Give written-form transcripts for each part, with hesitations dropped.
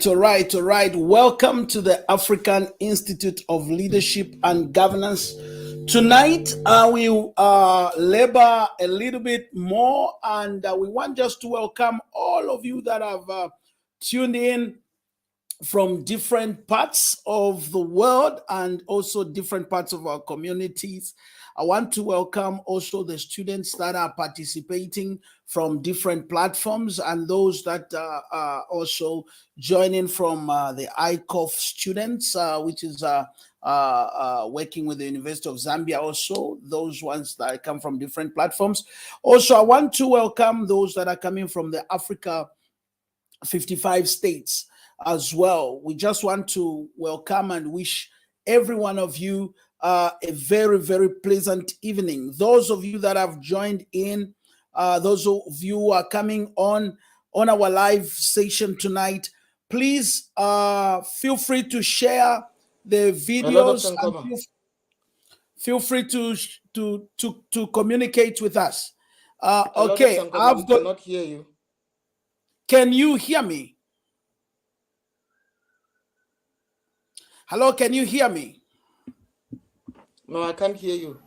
All right. Welcome to the African Institute of Leadership and Governance. Tonight, we labor a little bit more, and we want just to welcome all of you that have tuned in from different parts of the world and also different parts of our communities. I want to welcome also the students that are participating from different platforms and those that are also joining from the ICOF students, which is working with the University of Zambia also, those ones that come from different platforms. Also, I want to welcome those that are coming from the Africa 55 states as well. We just want to welcome and wish every one of you a very, very pleasant evening. Those of you that have joined in, those of you who are coming on our live session tonight, please feel free to share the videos. Hello, and feel free to communicate with us. Okay, I've got. Cannot hear you. Can you hear me? Hello, can you hear me? No, I can't hear you.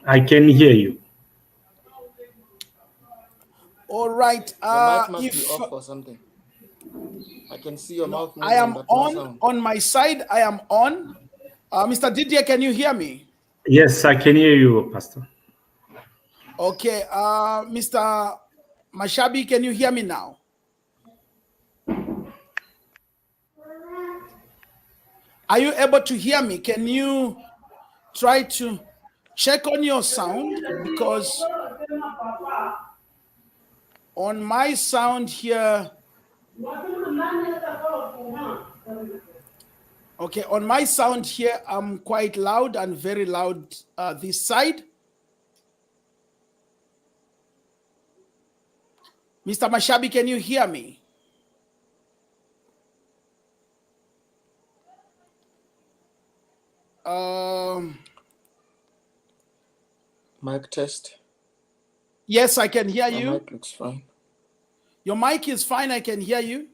I can hear you. All right. Your mic must be off or something. I can see your mouth moving. I am but on. No sound. On my side, I am on. Mr. Didier, can you hear me? Yes, I can hear you, Pastor. Okay. Mr. Mashabi, can you hear me now? Are you able to hear me? Can you try to check on your sound? Because on my sound here, okay, on my sound here, I'm quite loud and very loud this side. Mr. Mashabi, can you hear me? Mic test. Yes, I can hear you. My mic looks fine. Your mic is fine. I can hear you.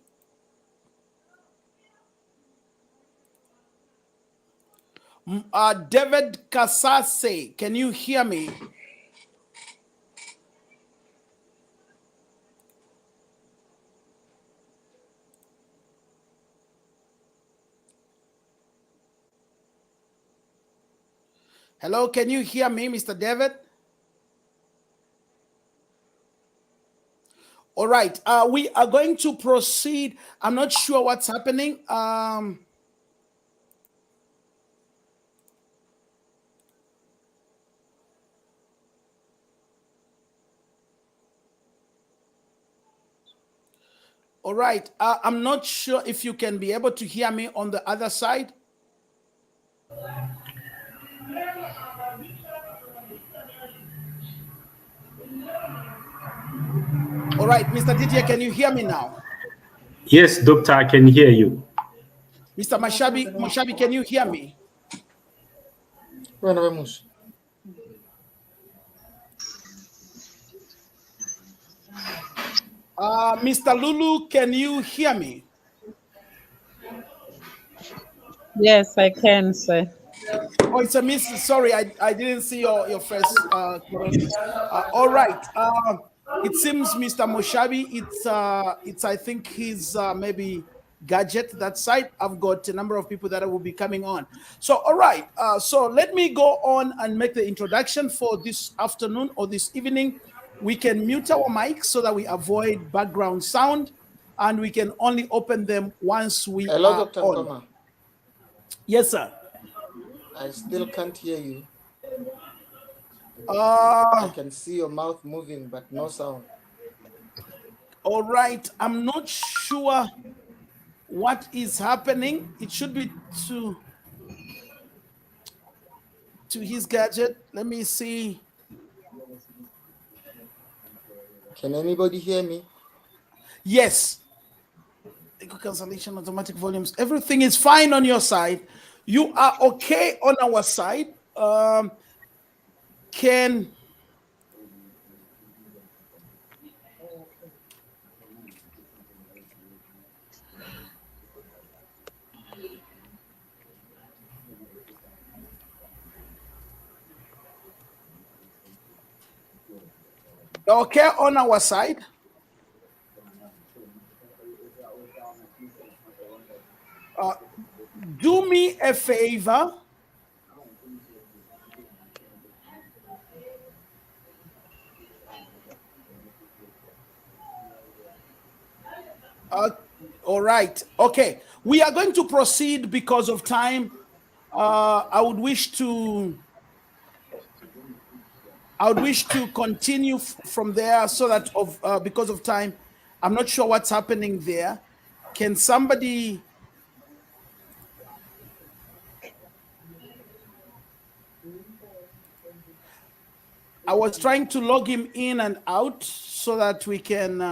David Kasase, can you hear me? Hello, can you hear me, Mr. David? All right, we are going to proceed. I'm not sure what's happening. All right, I'm not sure if you can be able to hear me on the other side. All right, Mr. Didier, can you hear me now? Yes, Doctor, I can hear you. Mr. Mashabi, can you hear me? Bueno, vemos. Mr. Lulu, can you hear me? Yes, I can, sir. Oh, it's a miss. Sorry, I didn't see your first correctness. All right. It seems Mr. Moshabi, it's I think his maybe gadget that side. I've got a number of people that will be coming on. So all right. So let me go on and make the introduction for this afternoon or this evening. We can mute our mics so that we avoid background sound, and we can only open them once we Hello, are Dr. on. Nkoma. Yes, sir. I still can't hear you. Uh, I can see your mouth moving, but no sound. All right. I'm not sure what is happening. It should be to his gadget. Let me see. Can anybody hear me? Yes. Echo cancellation, automatic volumes. Everything is fine on your side. You are okay on our side. Can okay on our side? Do me a favor. All right. Okay. We are going to proceed because of time. I would wish to continue from there so that because of time, I'm not sure what's happening there. Can somebody? I was trying to log him in and out so that we can.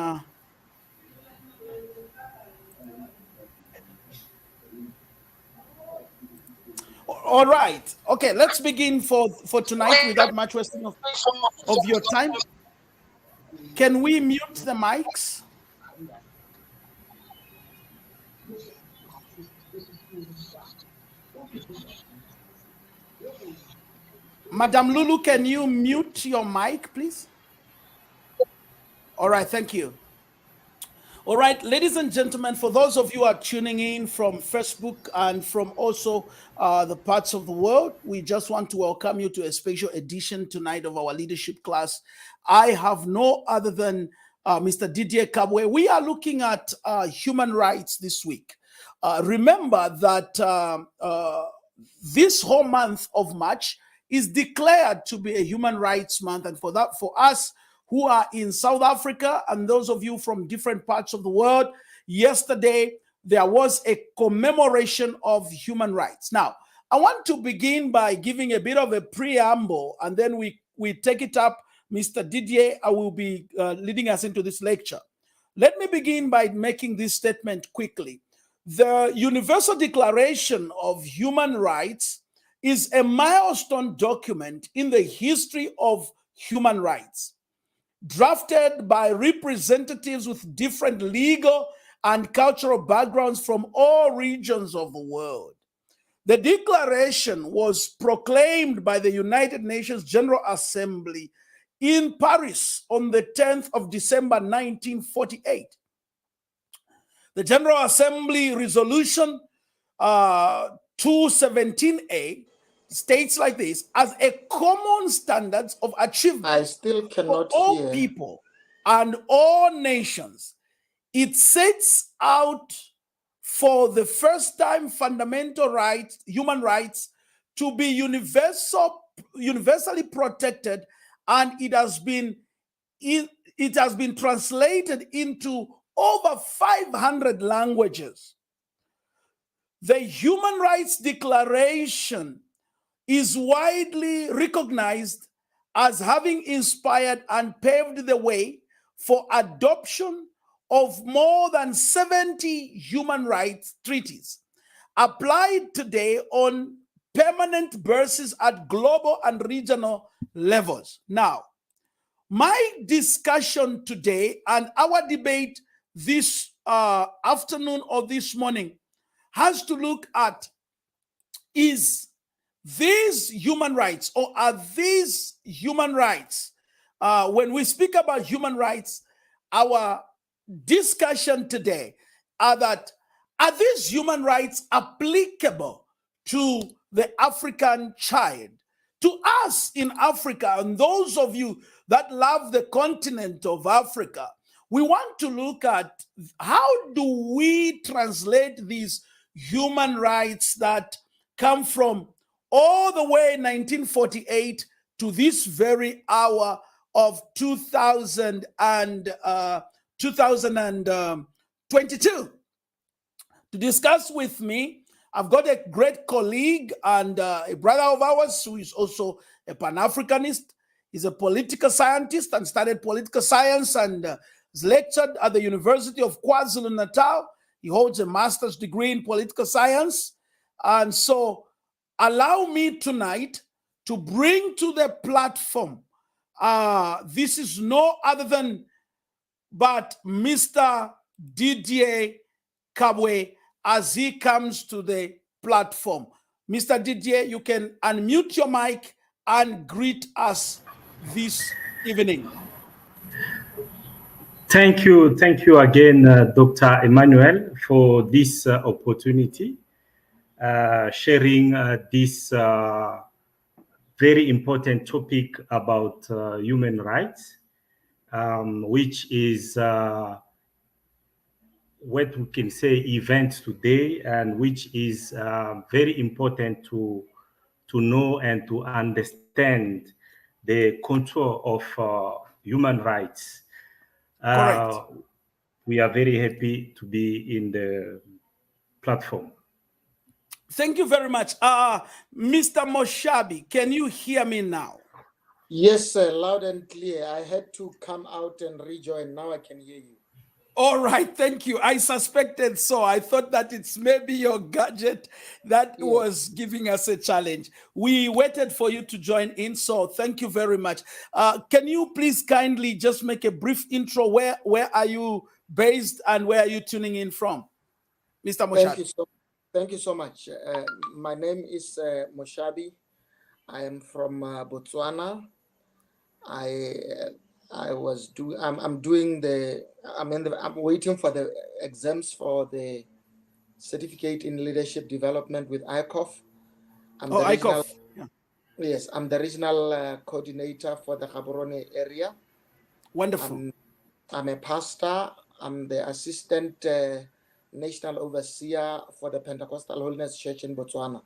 All right. Okay. Let's begin for tonight without much wasting of your time. Can we mute the mics? Madam Lulu, can you mute your mic, please? All right, thank you. All right, ladies and gentlemen, for those of you who are tuning in from Facebook and from also the parts of the world, we just want to welcome you to a special edition tonight of our leadership class. I have no other than Mr. Didier Kabwe. We are looking at human rights this week. Remember that this whole month of March is declared to be a human rights month, and for us who are in South Africa and those of you from different parts of the world, yesterday there was a commemoration of human rights. Now, I want to begin by giving a bit of a preamble, and then we take it up. Mr. Didier, I will be leading us into this lecture. Let me begin by making this statement quickly. The Universal Declaration of Human Rights is a milestone document in the history of human rights, drafted by representatives with different legal and cultural backgrounds from all regions of the world. The declaration was proclaimed by the United Nations General Assembly in Paris on the 10th of December 1948. The General Assembly Resolution 217A states like this: as a common standards of achievement I still for cannot all hear. people and all nations, it sets out for the first time fundamental rights, human rights, to be universally protected, and it has been translated into over 500 languages. The Human Rights Declaration is widely recognized as having inspired and paved the way for adoption of more than 70 human rights treaties applied today on permanent basis at global and regional levels. Now, my discussion today and our debate this afternoon or this morning has to look at is these human rights, or are these human rights? When we speak about human rights, our discussion today are these human rights applicable to the African child, to us in Africa, and those of you that love the continent of Africa? We want to look at how do we translate these human rights that come from all the way 1948 to this very hour of 2022. To discuss with me, I've got a great colleague and a brother of ours who is also a Pan-Africanist. He's a political scientist and studied political science and has lectured at the University of KwaZulu-Natal. He holds a master's degree in political science. And so allow me tonight to bring to the platform, this is no other than but Mr. Didier Kabwe as he comes to the platform. Mr. Didier, you can unmute your mic and greet us this evening. Thank you again, Dr. Emmanuel, for this opportunity, sharing this very important topic about human rights, which is what we can say event today, and which is very important to know and to understand the contour of human rights. Correct. We are very happy to be in the platform. Thank you very much. Mr. Moshabi, can you hear me now? Yes, sir, loud and clear. I had to come out and rejoin. Now I can hear you. All right, thank you. I suspected so. I thought that it's maybe your gadget that was giving us a challenge. We waited for you to join in, so thank you very much. Can you please kindly just make a brief intro? Where are you based and where are you tuning in from, Mr. Moshabi? Thank you so much. My name is Moshabi. I am from Botswana. I'm waiting for the exams for the certificate in leadership development with ICOF. ICOF. Yes, I'm the regional coordinator for the Gaborone area. Wonderful. I'm a pastor. I'm the assistant national overseer for the Pentecostal Holiness Church in Botswana.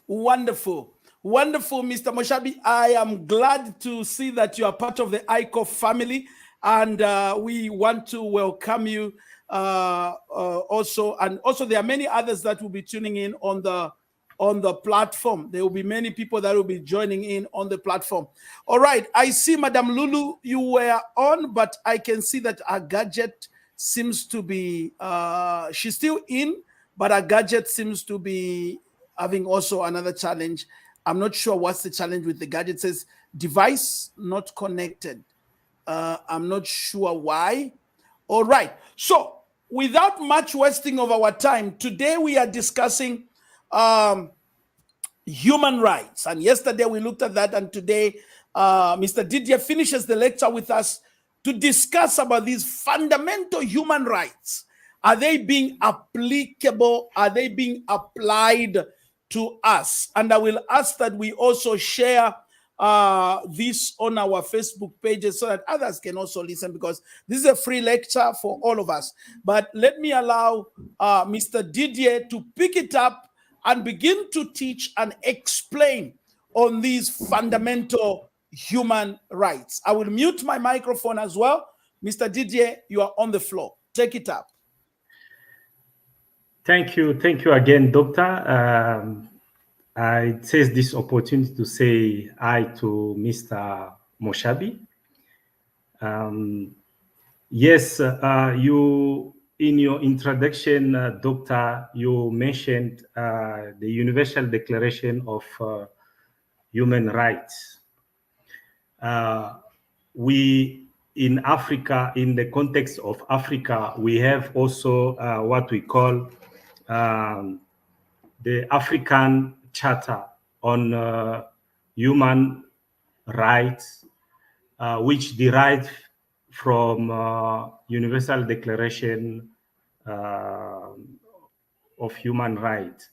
Wonderful. Wonderful, Mr. Moshabi. I am glad to see that you are part of the ICOF family, and we want to welcome you also. And also, there are many others that will be tuning in on the platform. There will be many people that will be joining in on the platform. All right. I see Madam Lulu, you were on, but I can see that our gadget seems to be, she's still in, but our gadget seems to be having also another challenge. I'm not sure what's the challenge with the gadget. It says device not connected. I'm not sure why. All right. So without much wasting of our time, today we are discussing human rights. And yesterday we looked at that, and today Mr. Didier finishes the lecture with us to discuss about these fundamental human rights. Are they being applicable? Are they being applied to us? And I will ask that we also share this on our Facebook pages so that others can also listen, because this is a free lecture for all of us. But let me allow Mr. Didier to pick it up and begin to teach and explain on these fundamental human rights. I will mute my microphone as well. Mr. Didier, you are on the floor. Take it up. Thank you again, Doctor. I take this opportunity to say hi to Mr. Moshabi. Yes, you, in your introduction, Doctor, you mentioned the Universal Declaration of Human Rights. We, in Africa, in the context of Africa, we have also what we call the African Charter on Human Rights, which derived from Universal Declaration of Human Rights.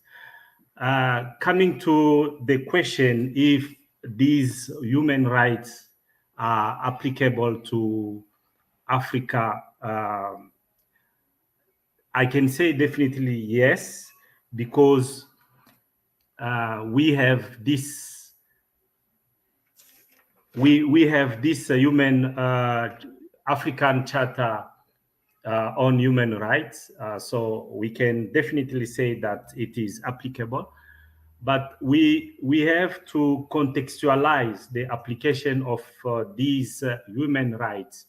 Coming to the question if these human rights are applicable to Africa, I can say definitely yes, because we have this human African Charter on human rights, so we can definitely say that it is applicable. But we have to contextualize the application of these human rights.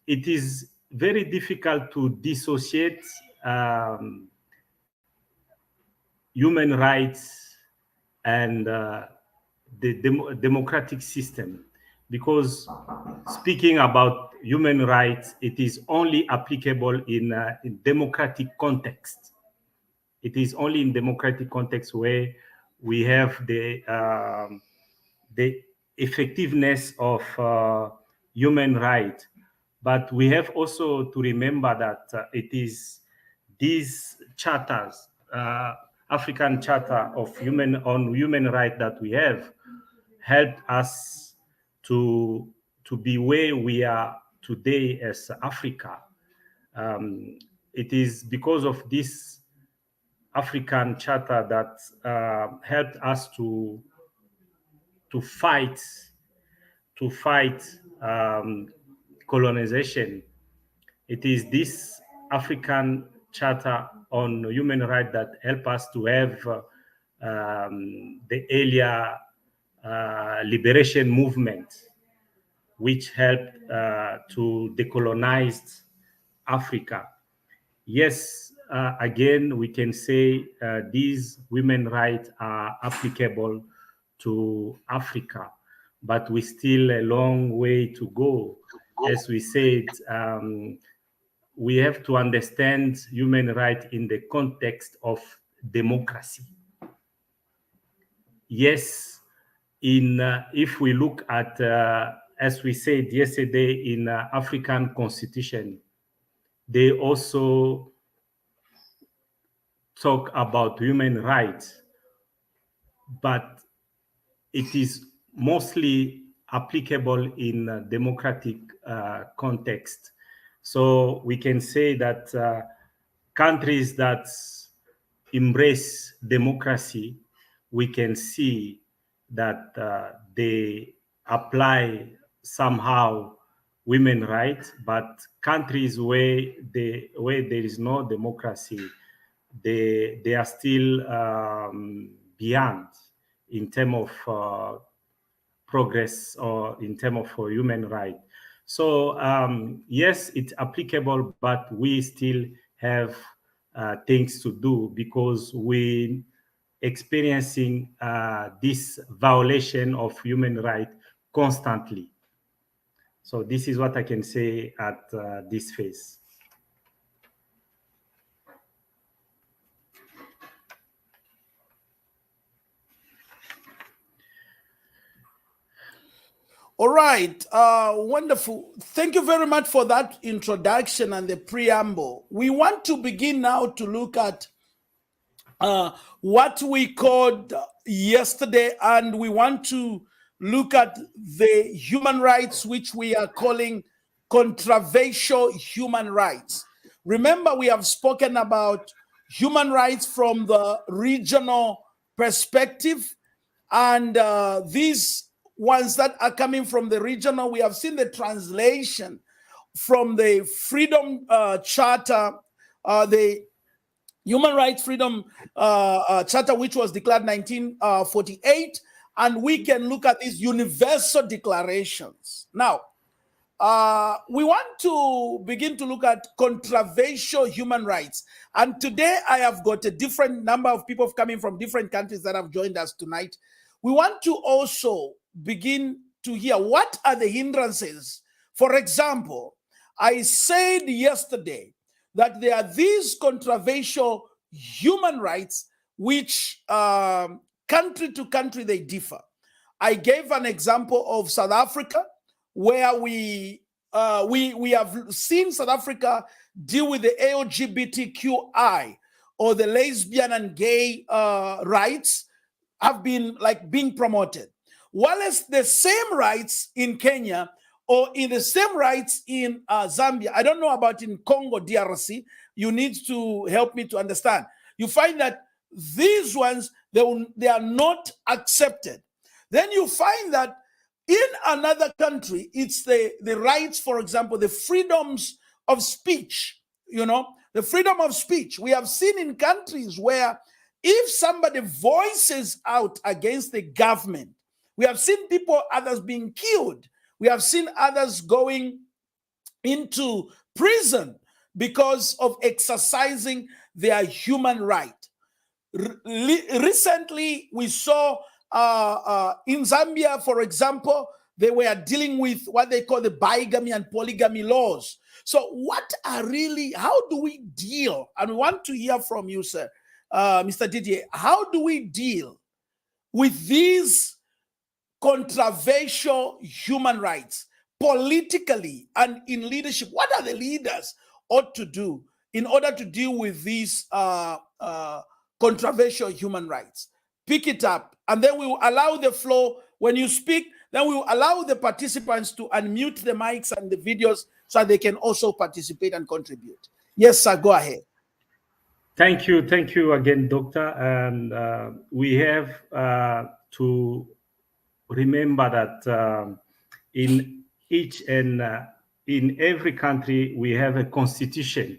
It is very difficult to dissociate human rights and the democratic system, because speaking about human rights, it is only applicable in democratic context. It is only in democratic context where we have the effectiveness of human rights. But we have also to remember that it is these charters, African Charter of human rights that we have, helped us to be where we are today as Africa. It is because of this African Charter that helped us to fight colonization. It is this African Charter on human rights that help us to have the earlier liberation movement, which helped to decolonize Africa. Yes, again, we can say these women rights are applicable to Africa, but we still a long way to go. As we said, we have to understand human rights in the context of democracy. Yes, if we look at, as we said yesterday, in African Constitution, they also talk about human rights, but it is mostly applicable in a democratic context. So we can say that countries that embrace democracy, we can see that they apply somehow women rights, but countries where there is no democracy, they are still beyond in terms of progress or in terms of human rights. So yes, it's applicable, but we still have things to do because we experiencing this violation of human rights constantly. So this is what I can say at this phase. All right, wonderful. Thank you very much for that introduction and the preamble. We want to begin now to look at what we called yesterday, and we want to look at the human rights, which we are calling controversial human rights. Remember, we have spoken about human rights from the regional perspective, and these ones that are coming from the regional, we have seen the translation from the Freedom Charter, the Human Rights Freedom Charter, which was declared 1948, and we can look at these universal declarations. Now, we want to begin to look at controversial human rights. And today I have got a different number of people coming from different countries that have joined us tonight. We want to also begin to hear what are the hindrances. For example, I said yesterday that there are these controversial human rights which country to country they differ. I gave an example of South Africa, where we have seen South Africa deal with the LGBTQI, or the lesbian and gay rights have been like being promoted. While it's the same rights in Kenya, or in the same rights in Zambia, I don't know about in Congo, DRC, you need to help me to understand. You find that these ones, they are not accepted. Then you find that in another country, it's the rights, for example, the freedoms of speech, the freedom of speech. We have seen in countries where if somebody voices out against the government, we have seen others being killed. We have seen others going into prison because of exercising their human right. Recently, we saw in Zambia, for example, they were dealing with what they call the bigamy and polygamy laws. So how do we deal? And we want to hear from you, sir, Mr. Didier. How do we deal with these controversial human rights politically and in leadership? What are the leaders ought to do in order to deal with these controversial human rights? Pick it up, and then we will allow the flow. When you speak, then we will allow the participants to unmute the mics and the videos so they can also participate and contribute. Yes, sir, go ahead. Thank you again, Doctor. And we have to remember that in each and in every country, we have a constitution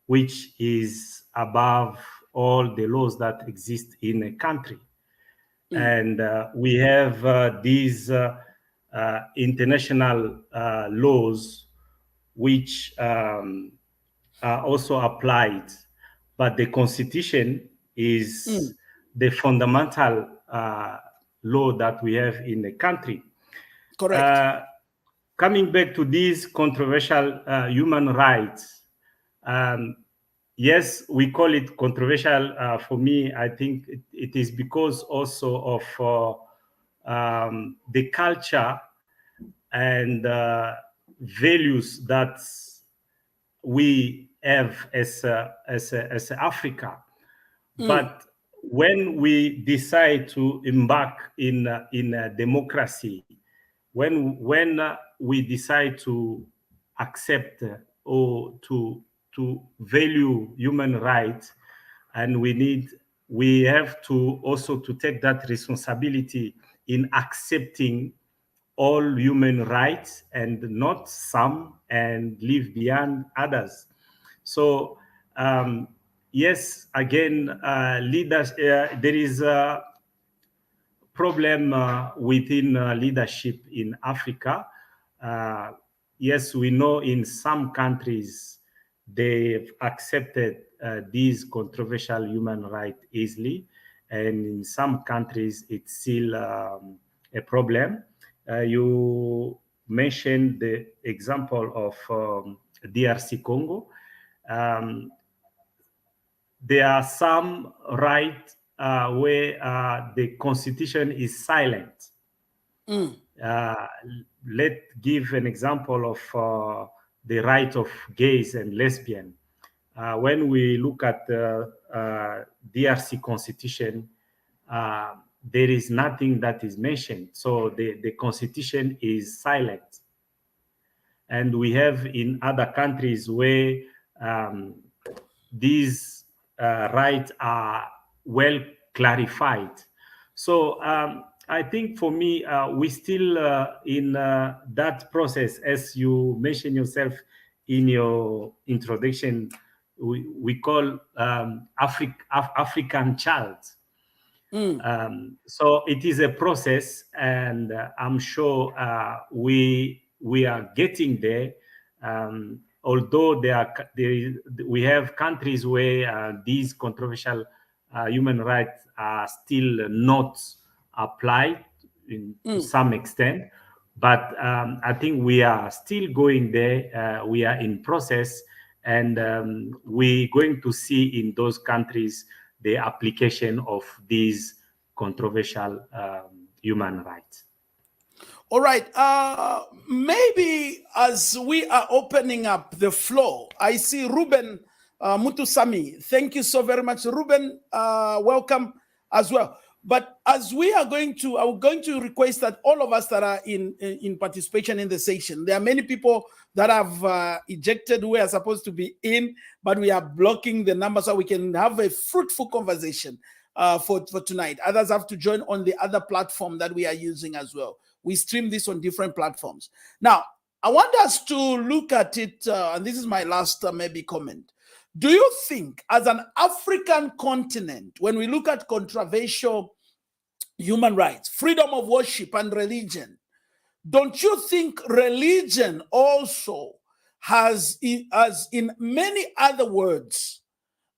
which is above all the laws that exist in a country. And we have these international laws which are also applied. But the constitution is the fundamental law that we have in the country. Correct. Coming back to these controversial human rights, yes, we call it controversial. For me, I think it is because also of the culture and values that we have as Africa. But when we decide to embark in a democracy, when we decide to accept or to value human rights, and we have to also to take that responsibility in accepting all human rights and not some, and leave behind others. So yes, again, leaders, there is a problem within leadership in Africa. Yes, we know in some countries they've accepted these controversial human rights easily, and in some countries it's still a problem. You mentioned the example of DRC Congo. There are some rights where the constitution is silent. Let's give an example of the right of gays and lesbians. When we look at the DRC constitution, there is nothing that is mentioned. So the constitution is silent. And we have in other countries where these rights are well clarified. So I think for me, we still in that process, as you mentioned yourself in your introduction, we call African child. So it is a process, and I'm sure we are getting there. Although we have countries where these controversial human rights are still not applied to some extent, but I think we are still going there. We are in process, and we're going to see in those countries the application of these controversial human rights. All right. Maybe as we are opening up the floor, I see Ruben Mutusami. Thank you so very much, Ruben. Welcome as well. But as we are going to, I'm going to request that all of us that are in participation in the session, there are many people that have ejected who are supposed to be in, but we are blocking the number so we can have a fruitful conversation for tonight. Others have to join on the other platform that we are using as well. We stream this on different platforms. Now, I want us to look at it, and this is my last maybe comment. Do you think, as an African continent, when we look at controversial human rights, freedom of worship and religion, don't you think religion also has, as in many other words,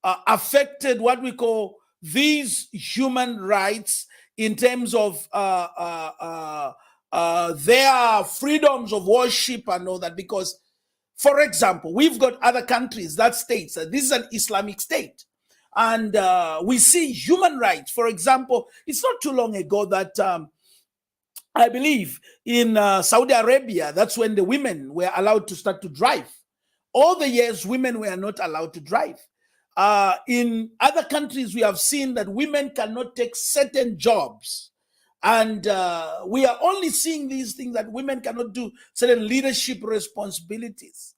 affected what we call these human rights in terms of their freedoms of worship and all that? Because, for example, we've got other countries that states that this is an Islamic state. And we see human rights. For example, it's not too long ago that I believe in Saudi Arabia, that's when the women were allowed to start to drive. All the years, women were not allowed to drive. In other countries, we have seen that women cannot take certain jobs. And we are only seeing these things, that women cannot do certain leadership responsibilities.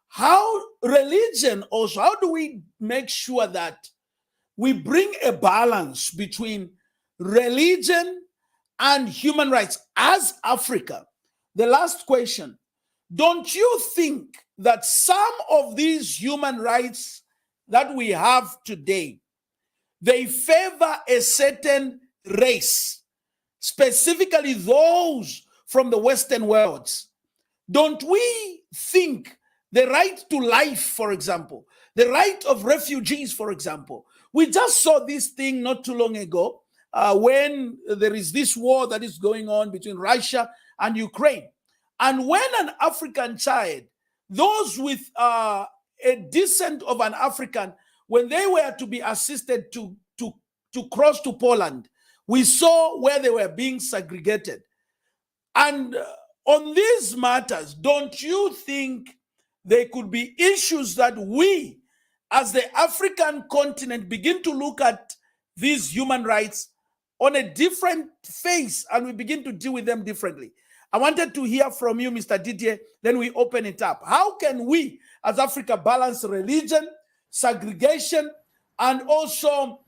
How religion also, how do we make sure that we bring a balance between religion and human rights as Africa? The last question, don't you think that some of these human rights that we have today, they favor a certain race, specifically those from the Western worlds? Don't we think the right to life, for example, the right of refugees, for example? We just saw this thing not too long ago when there is this war that is going on between Russia and Ukraine. And when an African child, those with a descent of an African, when they were to be assisted to cross to Poland, we saw where they were being segregated. And on these matters, don't you think there could be issues that we, as the African continent, begin to look at these human rights on a different face and we begin to deal with them differently? I wanted to hear from you, Mr. Didier, then we open it up. How can we, as Africa, balance religion, segregation, and also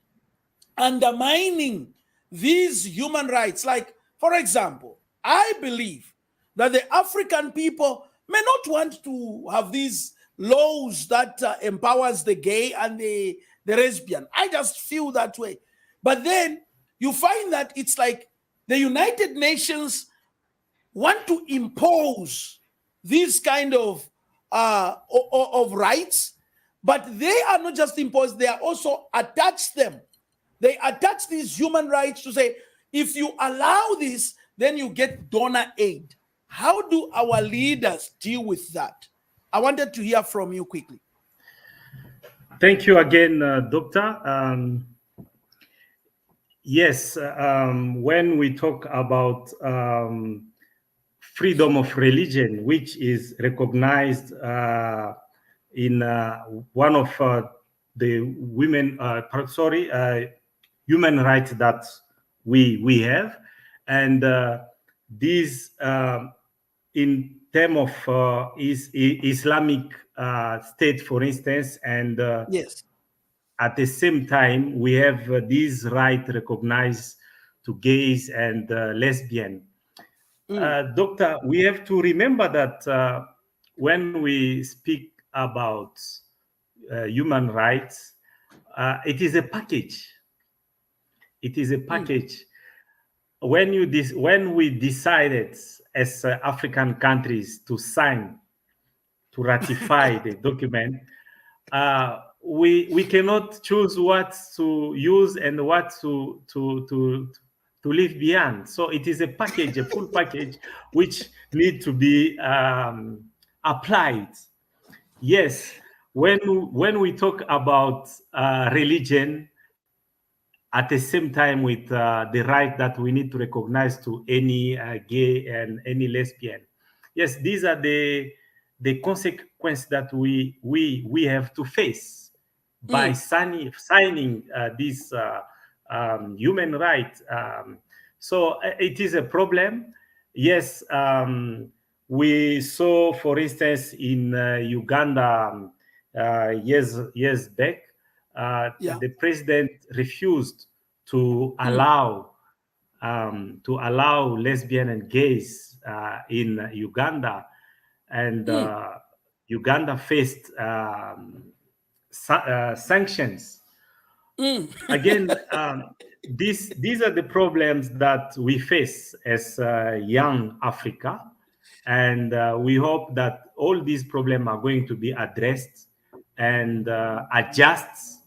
undermining these human rights? Like, for example, I believe that the African people may not want to have these laws that empowers the gay and the lesbian. I just feel that way. But then you find that it's like the United Nations want to impose these kind of rights, but they are not just imposed, they are also attached them. They attach these human rights to say, if you allow this, then you get donor aid. How do our leaders deal with that? I wanted to hear from you quickly. Thank you again, Doctor. Yes, when we talk about freedom of religion, which is recognized in one of the human rights that we have, and this in terms of Islamic State, for instance, and yes, at the same time we have this right recognized to gays and lesbian. Doctor, we have to remember that when we speak about human rights, it is a package. It is a package. When we decided as African countries to sign, to ratify the document, we cannot choose what to use and what to leave behind. So it is a package, a full package, which need to be applied. Yes, when we talk about religion, at the same time with the right that we need to recognize to any gay and any lesbian. Yes, these are the consequences that we have to face by signing this human right. So it is a problem. Yes, we saw, for instance, in Uganda years back, the president refused to allow lesbian and gays in Uganda, and Uganda faced sanctions. Again, these are the problems that we face as young Africa, and we hope that all these problems are going to be addressed and adjust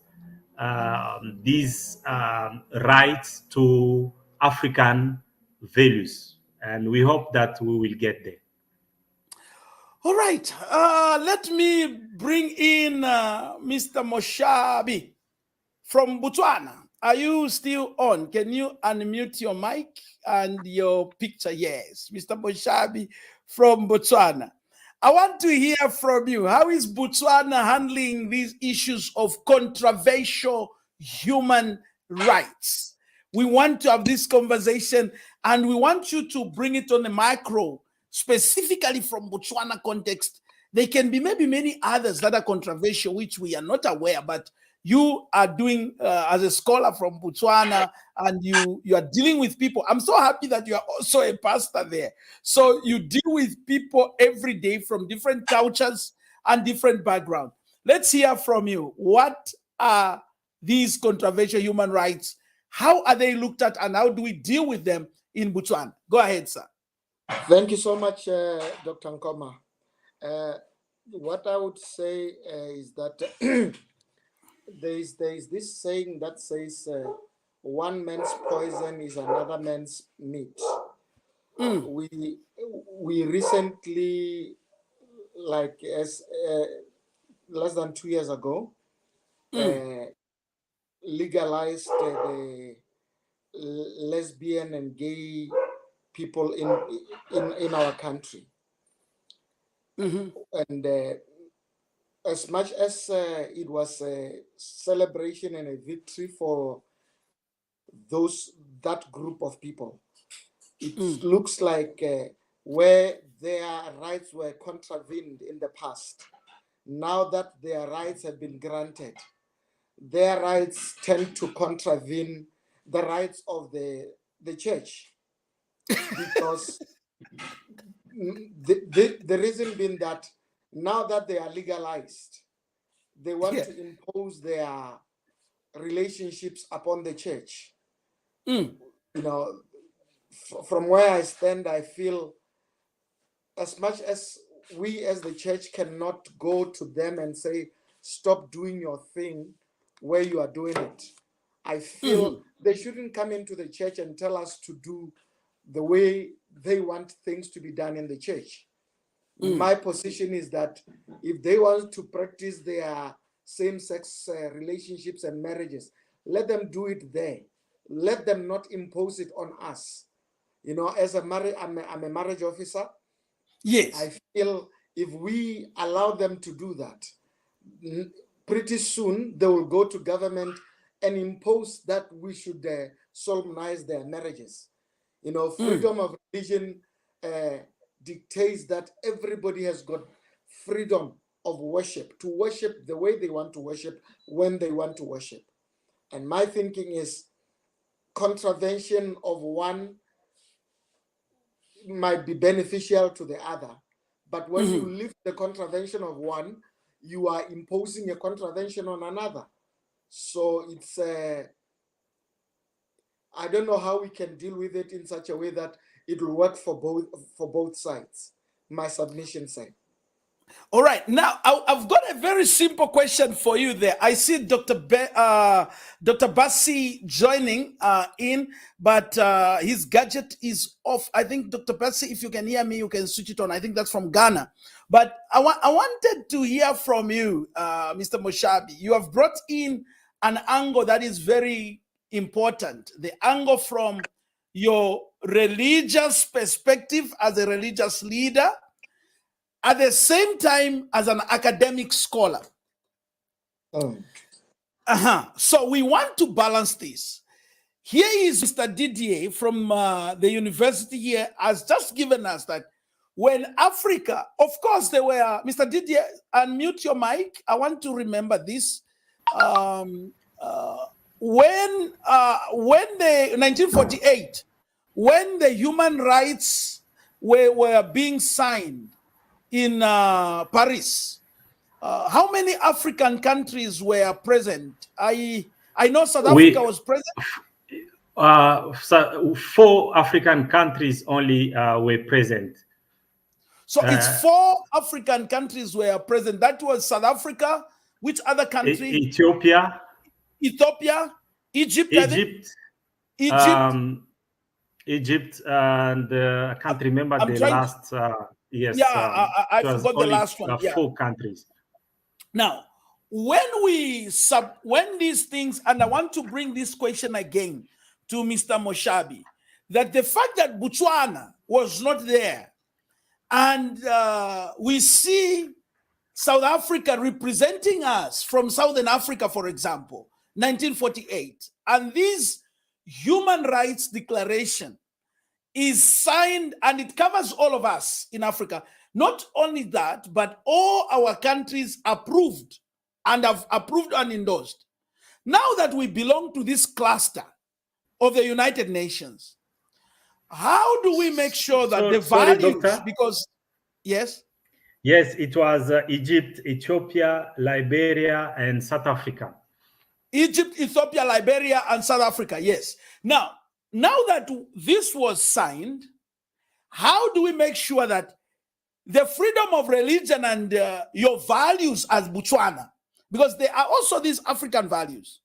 these rights to African values, and we hope that we will get there. All right, let me bring in Mr. Moshabi from Botswana. Are you still on? Can you unmute your mic and your picture? Yes, Mr. Moshabi from Botswana. I want to hear from you. How is Botswana handling these issues of controversial human rights? We want to have this conversation, and we want you to bring it on a micro, specifically from Botswana context. There can be maybe many others that are controversial, which we are not aware, but you are doing as a scholar from Botswana, and you are dealing with people. I'm so happy that you are also a pastor there. So you deal with people every day from different cultures and different backgrounds. Let's hear from you. What are these controversial human rights? How are they looked at, and how do we deal with them in Botswana? Go ahead, sir. Thank you so much, Dr. Nkoma. What I would say is that there is this saying that says, one man's poison is another man's meat. We recently, like as less than 2 years ago, legalized the lesbian and gay people in our country. And as much as it was a celebration and a victory for that group of people, it looks like where their rights were contravened in the past, now that their rights have been granted, their rights tend to contravene the rights of the church. Because the reason being that now that they are legalized, they want to impose their relationships upon the church. You know, from where I stand, I feel as much as we as the church cannot go to them and say, stop doing your thing where you are doing it, I feel they shouldn't come into the church and tell us to do the way they want things to be done in the church. My position is that if they want to practice their same-sex relationships and marriages, let them do it there. Let them not impose it on us. You know, as I'm a marriage officer. Yes. I feel if we allow them to do that, pretty soon they will go to government and impose that we should solemnize their marriages. You know, freedom of religion dictates that everybody has got freedom of worship, to worship the way they want to worship, when they want to worship. And my thinking is contravention of one might be beneficial to the other. But when you lift the contravention of one, you are imposing a contravention on another. So it's I don't know how we can deal with it in such a way that it will work for both sides. My submission say. All right. Now, I've got a very simple question for you there. I see Dr. Bassi joining in, but his gadget is off. I think, Dr. Bassi, if you can hear me, you can switch it on. I think that's from Ghana. But I wanted to hear from you, Mr. Moshabi. You have brought in an angle that is very important. The angle from your religious perspective as a religious leader, at the same time as an academic scholar. So we want to balance this. Here is Mr. Didier from the university here has just given us that when Africa, of course, they were, Mr. Didier, unmute your mic. I want to remember this. When the 1948, when the human rights were being signed in Paris, how many African countries were present? I know South Africa was present. So 4 African countries only were present. So it's 4 African countries were present. That was South Africa. Which other country? Ethiopia, Egypt, Egypt, and I can't remember the last. Yes, yeah, I forgot the last one. 4 countries. Now, when these things, and I want to bring this question again to Mr. Moshabi, that the fact that Botswana was not there, and we see South Africa representing us from Southern Africa, for example, 1948, and this human rights declaration is signed and it covers all of us in Africa. Not only that, but all our countries approved and have approved and endorsed. Now that we belong to this cluster of the United Nations, how do we make sure that the values, doctor? Because, yes? Yes, it was Egypt, Ethiopia, Liberia, and South Africa. Egypt, Ethiopia, Liberia, and South Africa, yes. Now that this was signed, how do we make sure that the freedom of religion and your values as Botswana, because there are also these African values,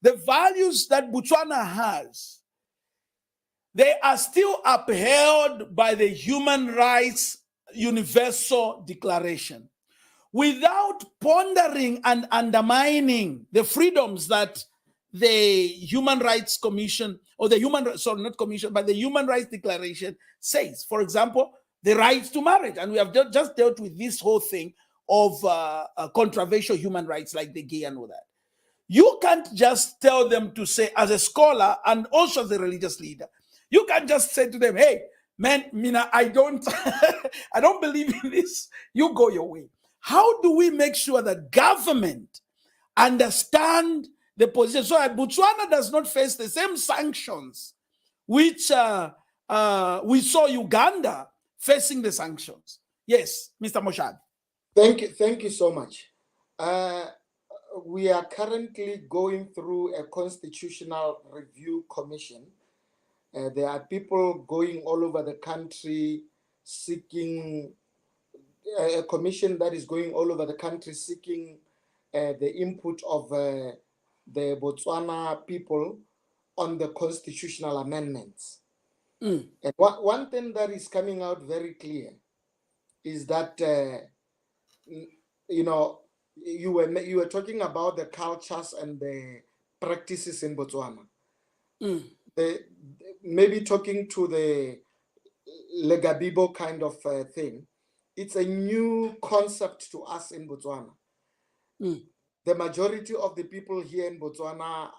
the values that Botswana has, they are still upheld by the Human Rights Universal Declaration without pondering and undermining the freedoms that the Human Rights Commission, or the not Commission, but the Human Rights Declaration says. For example, the right to marriage. And we have just dealt with this whole thing of controversial human rights like the gay and all that. You can't just tell them to say, as a scholar and also as a religious leader, you can't just say to them, hey, man, Mina, I don't believe in this. You go your way. How do we make sure that government understand the position so that Botswana does not face the same sanctions which we saw Uganda facing the sanctions? Yes, Mr. Moshad. Thank you so much. We are currently going through a constitutional review commission. There are people going all over the country seeking a commission that is going all over the country seeking the input of the Botswana people on the constitutional amendments. And one thing that is coming out very clear is that you were talking about the cultures and the practices in Botswana. Maybe talking to the Legabibo kind of thing, it's a new concept to us in Botswana. The majority of the people here in Botswana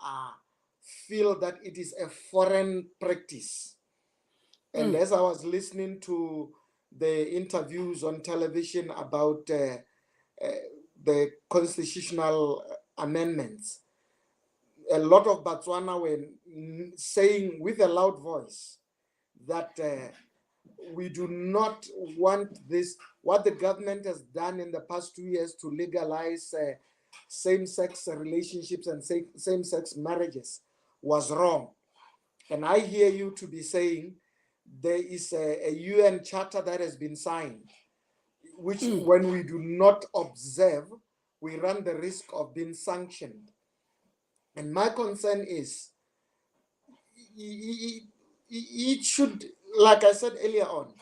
feel that it is a foreign practice. And as I was listening to the interviews on television about the constitutional amendments, a lot of Botswana were saying with a loud voice that we do not want this. What the government has done in the past 2 years to legalize same-sex relationships and same-sex marriages was wrong. And I hear you to be saying there is a UN charter that has been signed, which when we do not observe, we run the risk of being sanctioned. And my concern is it should, like I said earlier on,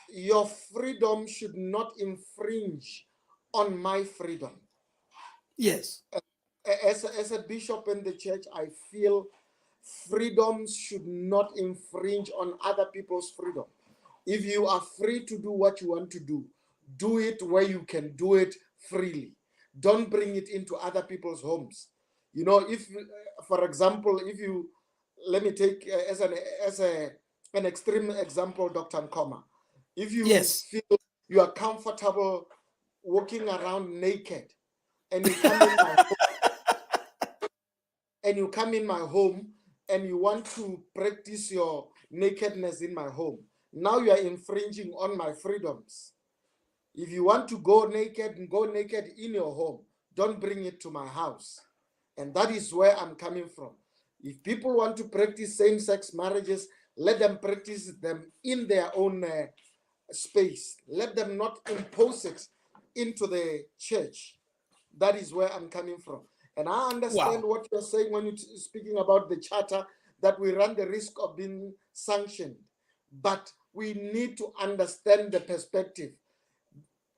your freedom should not infringe on my freedom. Yes. as a bishop in the church, I feel freedoms should not infringe on other people's freedom. If you are free to do what you want to do it where you can do it freely. Don't bring it into other people's homes. You know, if, for example, if you, let me take as an extreme example, Dr. Nkoma. If you feel you are comfortable walking around naked, and you come in my home, and you want to practice your nakedness in my home, now you are infringing on my freedoms. If you want to go naked in your home, don't bring it to my house. And that is where I'm coming from. If people want to practice same-sex marriages, let them practice them in their own space. Let them not impose it into the church. That is where I'm coming from. And I understand what you're saying when you're speaking about the charter, that we run the risk of being sanctioned. But we need to understand the perspective.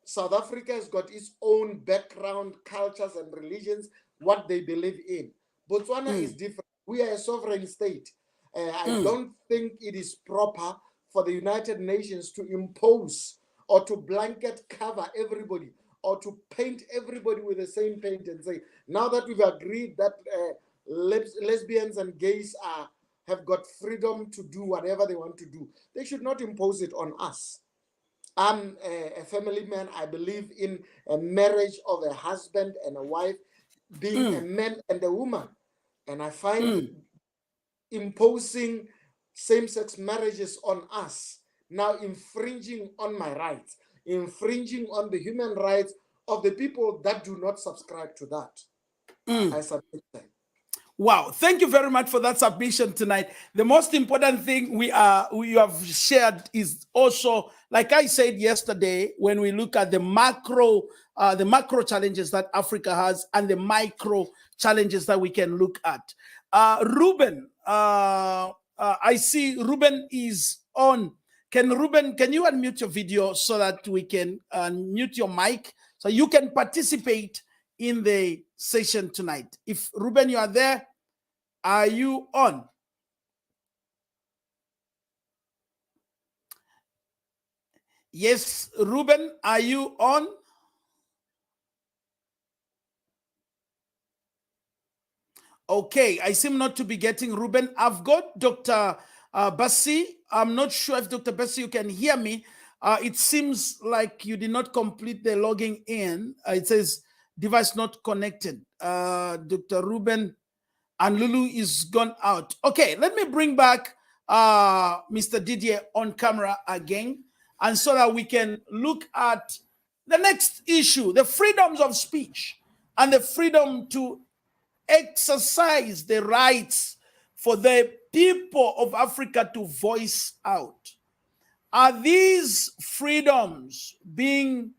South Africa has got its own background, cultures, and religions, what they believe in. Botswana is different. We are a sovereign state. I don't think it is proper for the United Nations to impose or to blanket cover everybody or to paint everybody with the same paint and say, now that we've agreed that lesbians and gays have got freedom to do whatever they want to do, they should not impose it on us. I'm a family man. I believe in a marriage of a husband and a wife being a man and a woman. And I find imposing same-sex marriages on us now infringing on my rights, infringing on the human rights of the people that do not subscribe to that. I submit that. Wow, thank you very much for that submission tonight. The most important thing we have shared is also, like I said yesterday, when we look at the macro challenges that Africa has and the micro challenges that we can look at. Ruben, I see Ruben is on. Can you unmute your video so that we can mute your mic so you can participate in the session tonight? If Ruben, you are there, are you on? Yes, Ruben, are you on? Okay, I seem not to be getting Ruben. I've got Dr. Bassi. I'm not sure if Dr. Bassi, you can hear me. It seems like you did not complete the logging in. It says device not connected. Dr. Ruben and Lulu is gone out. Okay, let me bring back Mr. Didier on camera again, and so that we can look at the next issue, the freedoms of speech and the freedom to exercise the rights for the people of Africa to voice out. Are these freedoms being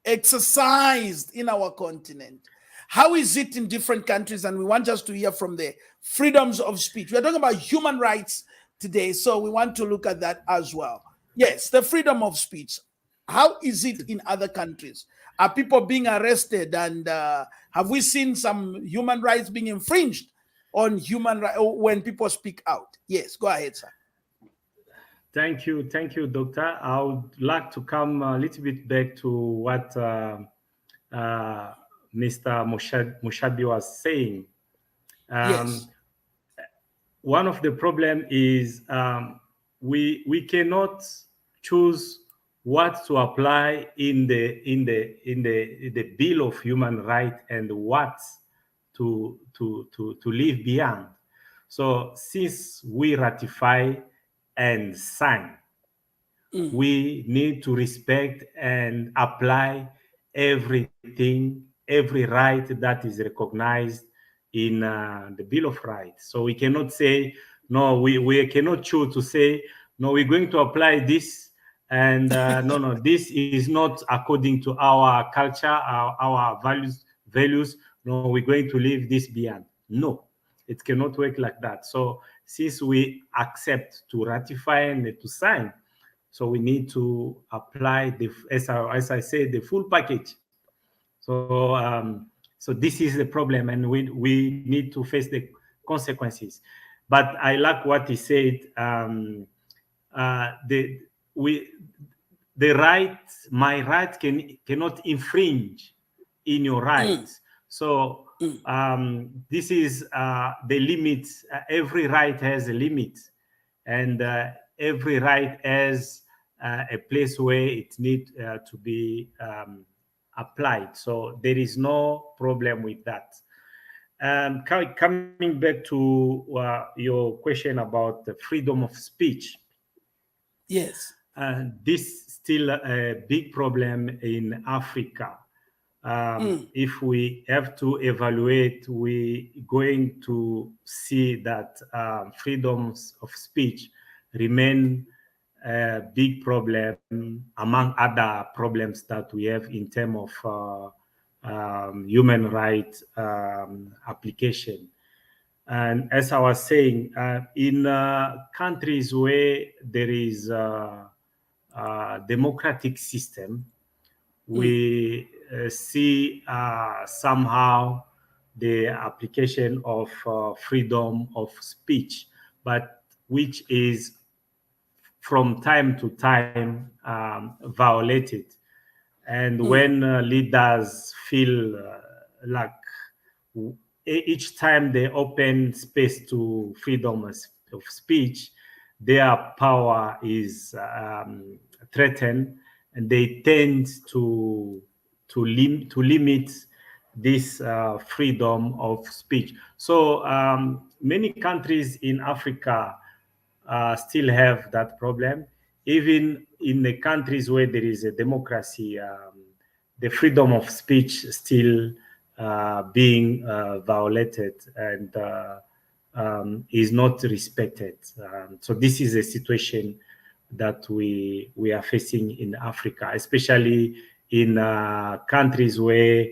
exercised in our continent? How is it in different countries? And we want just to hear from the freedoms of speech. We're talking about human rights today, so we want to look at that as well. Yes, the freedom of speech. How is it in other countries? Are people being arrested? And have we seen some human rights being infringed on human rights when people speak out? Yes, go ahead, sir. Thank you, Doctor. I would like to come a little bit back to what Mr. Mushabi was saying. Yes. One of the problems is we cannot choose what to apply in the Bill of Human Rights and what to leave beyond. So since we ratify and sign, we need to respect and apply everything, every right that is recognized in the Bill of Rights. So we cannot say, no, we cannot choose to say, no, we're going to apply this, and no, this is not according to our culture, our values. No, we're going to leave this beyond. No, it cannot work like that. So since we accept to ratify and to sign, so we need to apply as I said, the full package. So So this is the problem, and we need to face the consequences. But I like what he said. The we the rights, my rights cannot infringe in your rights. So this is the limits. Every right has a limit, and every right has a place where it needs to be applied. So there is no problem with that. Coming back to your question about the freedom of speech. Yes. This still a big problem in Africa. If we have to evaluate, we going to see that freedoms of speech remain a big problem among other problems that we have in terms of human rights application. And as I was saying, in countries where there is democratic system, we see somehow the application of freedom of speech, but which is from time to time violated. And when leaders feel like each time they open space to freedom of speech, their power is threatened, and they tend to limit this freedom of speech. So many countries in Africa still have that problem. Even in the countries where there is a democracy, the freedom of speech still being violated and is not respected. So this is a situation that we are facing in Africa, especially in countries where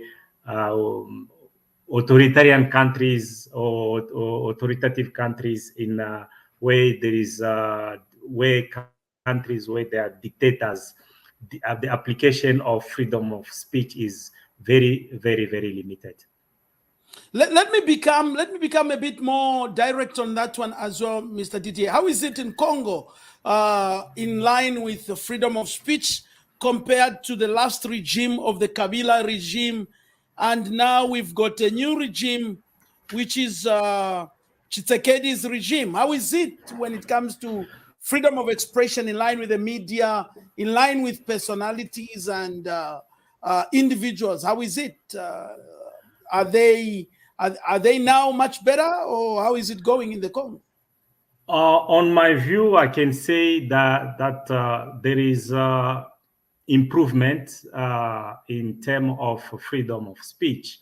authoritarian countries or authoritative countries in where there is where countries where there are dictators, the application of freedom of speech is very, very, very limited. Let me become a bit more direct on that one as well, Mr. Didier. How is it in Congo, in line with the freedom of speech compared to the last regime of the Kabila regime, and now we've got a new regime, which is Tshisekedi's regime? How is it when it comes to freedom of expression in line with the media, in line with personalities and individuals? How is it? Are they now much better, or how is it going in the Congo? On my view, I can say that there is improvement in terms of freedom of speech.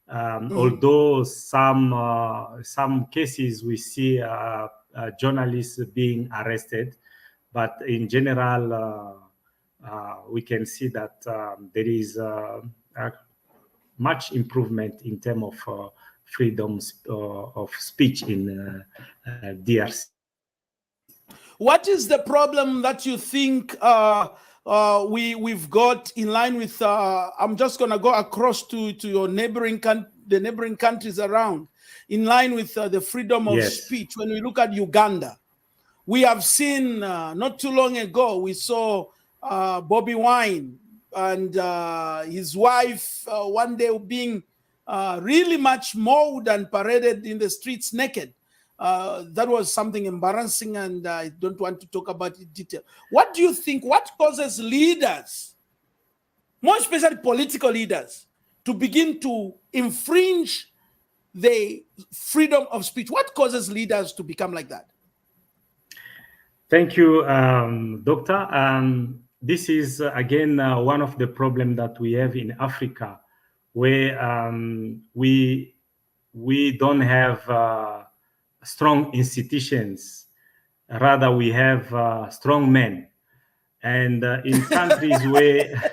Although some cases we see journalists being arrested, but in general we can see that there is much improvement in terms of freedoms of speech in DRC. What is the problem that you think we've got in line with? I'm just going to go across to your the neighboring countries around, in line with the freedom of speech. When we look at Uganda, we have seen not too long ago, we saw Bobby Wine and his wife one day being really much mauled and paraded in the streets naked. That was something embarrassing, and I don't want to talk about it in detail. What do you think? What causes leaders, more especially political leaders, to begin to infringe the freedom of speech? What causes leaders to become like that? Thank you, Doctor. This is, again, one of the problems that we have in Africa, where we don't have strong institutions. Rather, we have strong men. And in countries where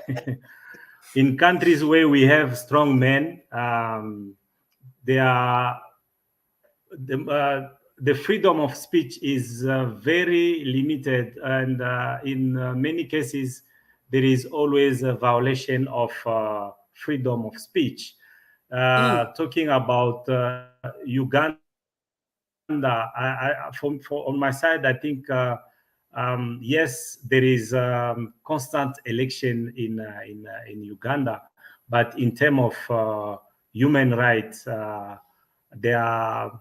in countries where we have strong men, the freedom of speech is very limited, and in many cases there is always a violation of freedom of speech. Talking about Uganda, on my side, I think yes, there is constant election in Uganda, but in terms of human rights, they are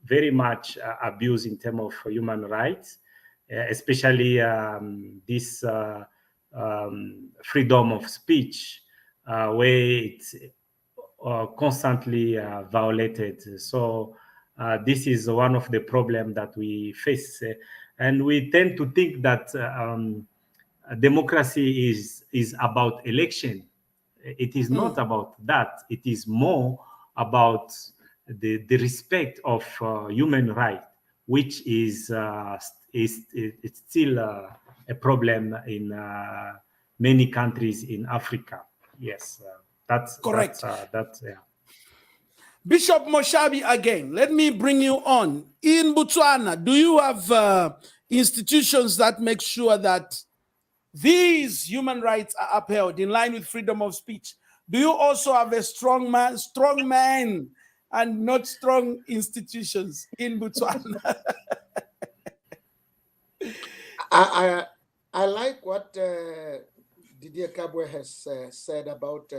very much abused in terms of human rights, especially this freedom of speech, where it's constantly violated. So this is one of the problems that we face, and we tend to think that democracy is about election. It is not about that. It is more about the respect of human rights, which is it's still a problem in many countries in Africa. Yes, that's correct. That's yeah. Bishop Moshabi, again, let me bring you on. In Botswana, do you have institutions that make sure that these human rights are upheld in line with freedom of speech? Do you also have a strong man, and not strong institutions in Botswana? I like what Didier Kabwe has said about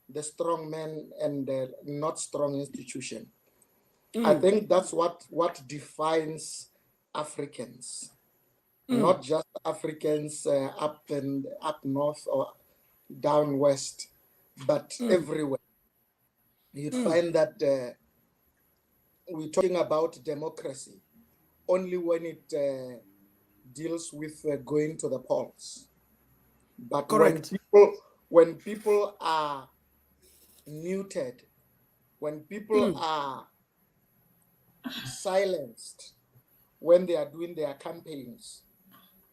the strong men and the not strong institution. I think that's what defines Africans, not just Africans up north or down west, but everywhere. You'd find that we're talking about democracy only when it deals with going to the polls. But correct. when people are muted, when people are silenced, when they are doing their campaigns,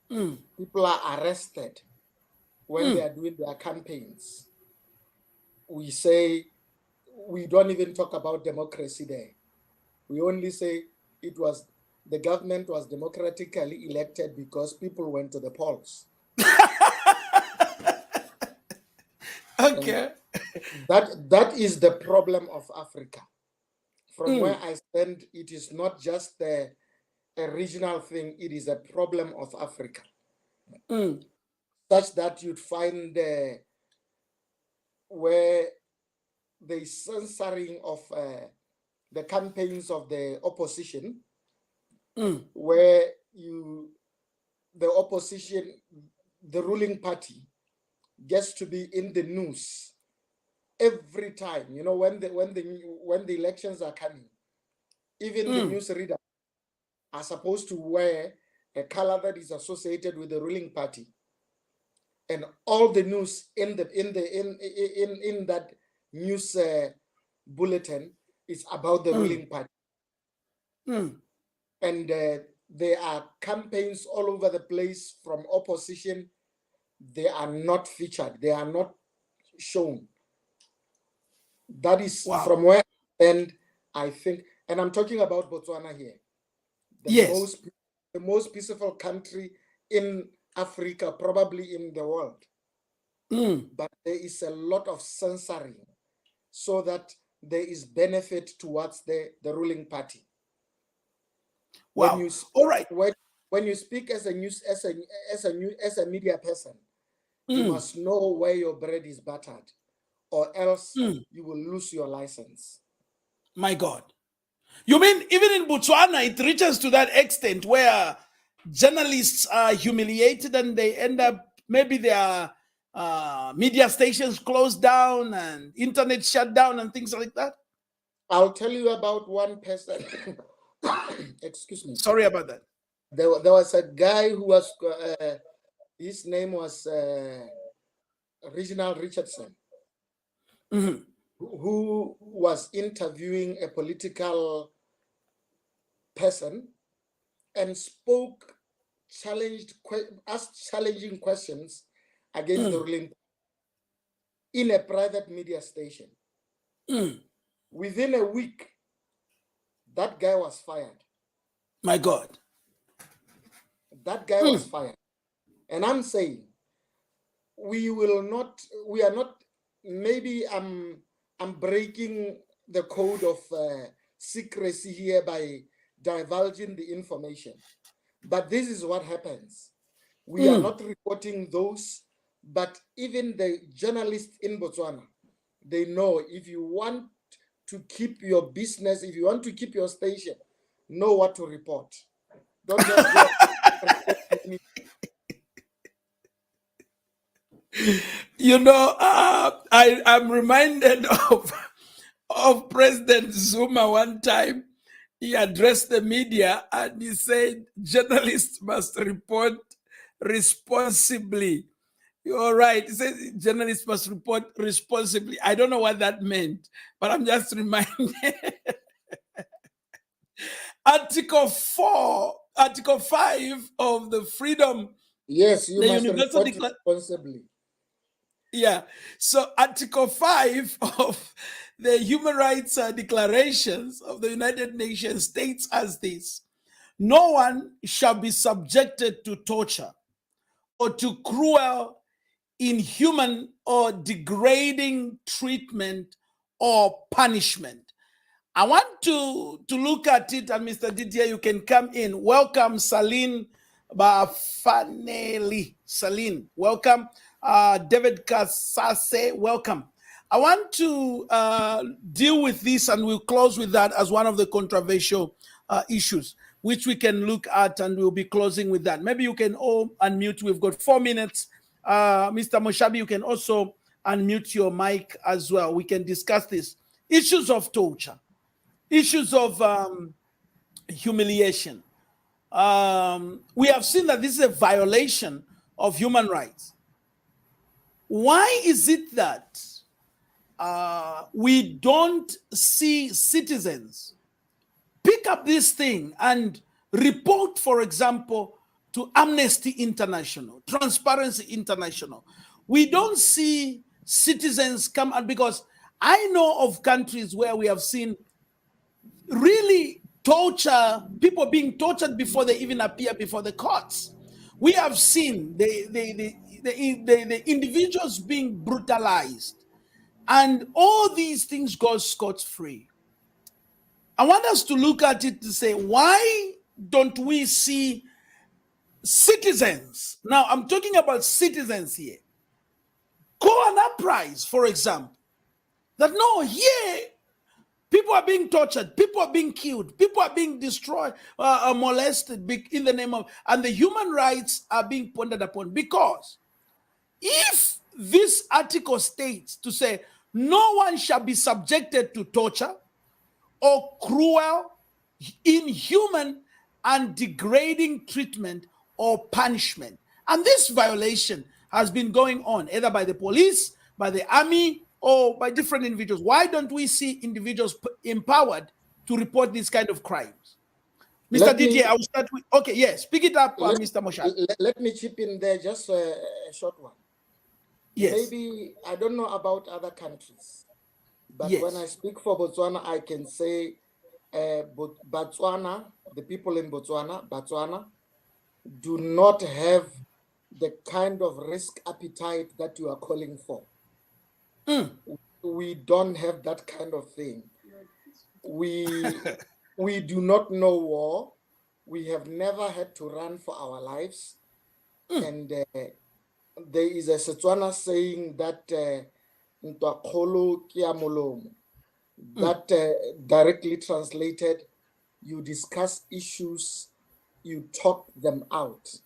people are arrested when they are doing their campaigns, we say, we don't even talk about democracy there. We only say the government was democratically elected because people went to the polls. Okay. That is the problem of Africa. From where I stand, it is not just a regional thing, it is a problem of Africa. Such that you'd find where the censoring of the campaigns of the opposition, where the opposition, the ruling party, gets to be in the news every time. You know, when the elections are coming, even the news readers are supposed to wear a color that is associated with the ruling party, and all the news in that news bulletin is about the ruling party. And there are campaigns all over the place from opposition. They are not featured. They are not shown. That is from where, and I think, and I'm talking about Botswana here, the most peaceful country in Africa, probably in the world. But there is a lot of censoring so that there is benefit towards the ruling party. Wow. All right. When you speak as a media person, you must know where your bread is buttered, or else you will lose your license. My God. You mean even in Botswana, it reaches to that extent where journalists are humiliated and they end up, maybe their media stations closed down and internet shut down and things like that? I'll tell you about one person. Excuse me. Sorry about that. There was a guy who was, his name was Reginald Richardson, who was interviewing a political person and asked challenging questions against the ruling in a private media station. Within a week, that guy was fired. My God. That guy was fired. And I'm saying, we are not, maybe I'm I'm breaking the code of secrecy here by divulging the information. But this is what happens. We are not reporting those, but even the journalists in Botswana, they know if you want to keep your business, if you want to keep your station, know what to report. Don't just go report. You know, I'm reminded of President Zuma one time. He addressed the media and he said journalists must report responsibly. You're right. He said journalists must report responsibly. I don't know what that meant, but I'm just reminded. Article 4, Article 5 of the Freedom. Yes, you the must Universal report responsibly. Yeah. So Article 5 of the Human Rights Declarations of the United Nations states as this: no one shall be subjected to torture or to cruel, inhuman, or degrading treatment or punishment. I want to look at it, and Mr. Didier, you can come in. Welcome, Saline Bafaneli. Saline, welcome. David Kasase, welcome. I want to deal with this, and we'll close with that as one of the controversial issues, which we can look at, and we'll be closing with that. Maybe you can all unmute. We've got 4 minutes. Mr. Moshabi, you can also unmute your mic as well. We can discuss this. Issues of torture. Issues of humiliation. We have seen that this is a violation of human rights. Why is it that we don't see citizens pick up this thing and report, for example, to Amnesty International, Transparency International? We don't see citizens come out, because I know of countries where we have seen really torture, people being tortured before they even appear before the courts. We have seen the individuals being brutalized, and all these things go scot-free. I want us to look at it to say, why don't we see citizens? Now, I'm talking about citizens here. Go and uprise, for example, that no, here, people are being tortured, people are being killed, people are being destroyed, molested in the name of, and the human rights are being pondered upon. Because if this article states to say no one shall be subjected to torture or cruel, inhuman, and degrading treatment or punishment, and this violation has been going on either by the police, by the army, or by different individuals, why don't we see individuals empowered to report these kind of crimes? Mr. Didier, I will start with, okay, yes, pick it up, Mr. Moshat. Let me chip in there, just a short one. Yes. Maybe, I don't know about other countries, but when I speak for Botswana, I can say Botswana, the people in Botswana, do not have the kind of risk appetite that you are calling for. We don't have that kind of thing. We do not know war. We have never had to run for our lives. And there is a Setswana saying that that directly translated, you discuss issues, you talk them out.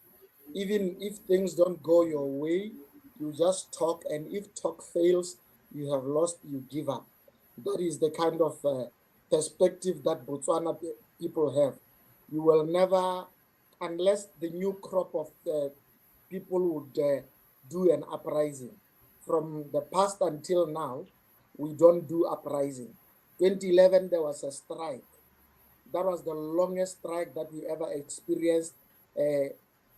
Even if things don't go your way, you just talk, and if talk fails, you have lost, you give up. That is the kind of perspective that Botswana people have. You will never, unless the new crop of people would do an uprising. From the past until now, we don't do uprising. 2011, there was a strike. That was the longest strike that we ever experienced.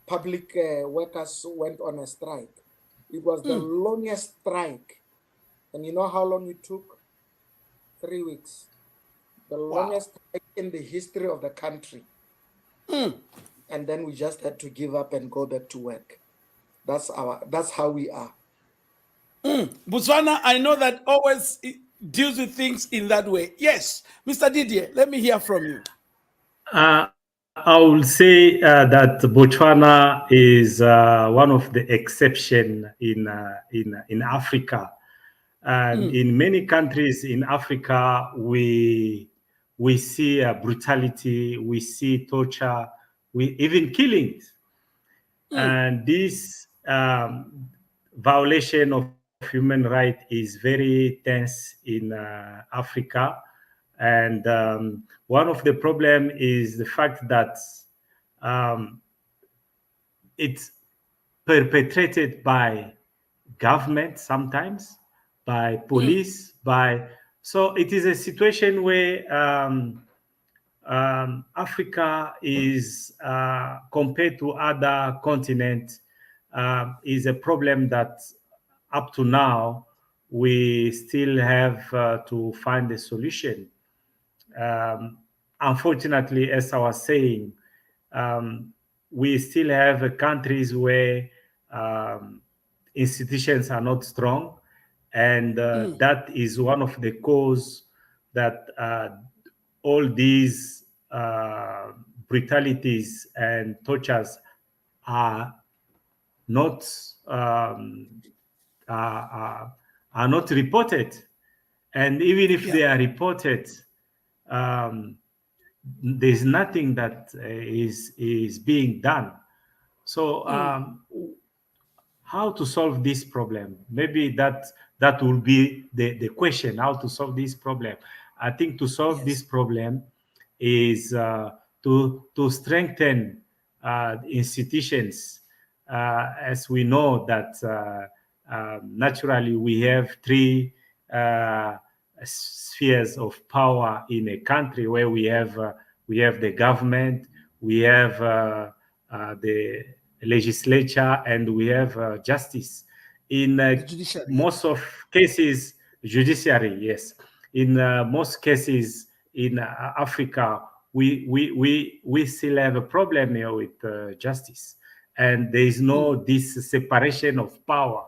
Public workers went on a strike. It was the longest strike. And you know how long it took? 3 weeks. The longest strike in the history of the country. And then we just had to give up and go back to work. That's how we are. Botswana, I know that always deals with things in that way. Yes, Mr. Didier, let me hear from you. I will say that Botswana is one of the exception in Africa, and in many countries in Africa we see brutality, we see torture, we even killings, and this violation of human rights is very tense in Africa. And one of the problem is the fact that um, it's perpetrated by government sometimes, by police, by so it is a situation where Africa is compared to other continents is a problem that up to now we still have to find a solution. Um, Unfortunately, as I was saying, um, we still have countries where um, institutions are not strong, and that is one of the cause that all these brutalities and tortures are not um, are, are not reported, and even if they are reported, um, there's nothing that is being done. So how to solve this problem? Maybe that will be the question: how to solve this problem? I think to solve this problem is to strengthen institutions, as we know that naturally we have three spheres of power in a country, where we have the government, we have the legislature, and we have justice. In most of cases, judiciary, yes. In most cases in Africa, we still have a problem here with justice, and there is no this separation of power.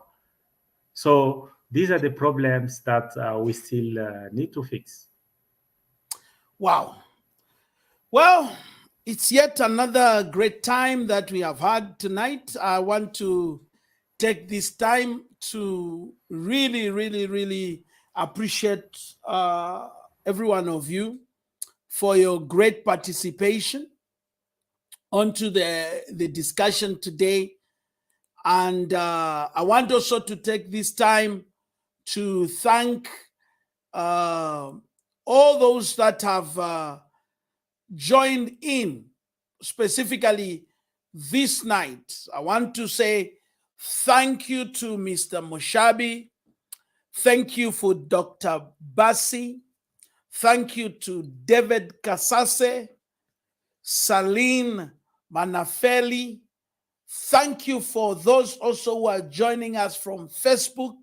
So these are the problems that we still need to fix. Wow. Well, it's yet another great time that we have had tonight. I want to take this time to really, really, really appreciate every one of you for your great participation onto the discussion today. And I want also to take this time to thank all those that have joined in, specifically this night. I want to say thank you to Mr. Moshabi. Thank you for Dr. Bassi. Thank you to David Kasase, Saline Manafeli. Thank you for those also who are joining us from Facebook.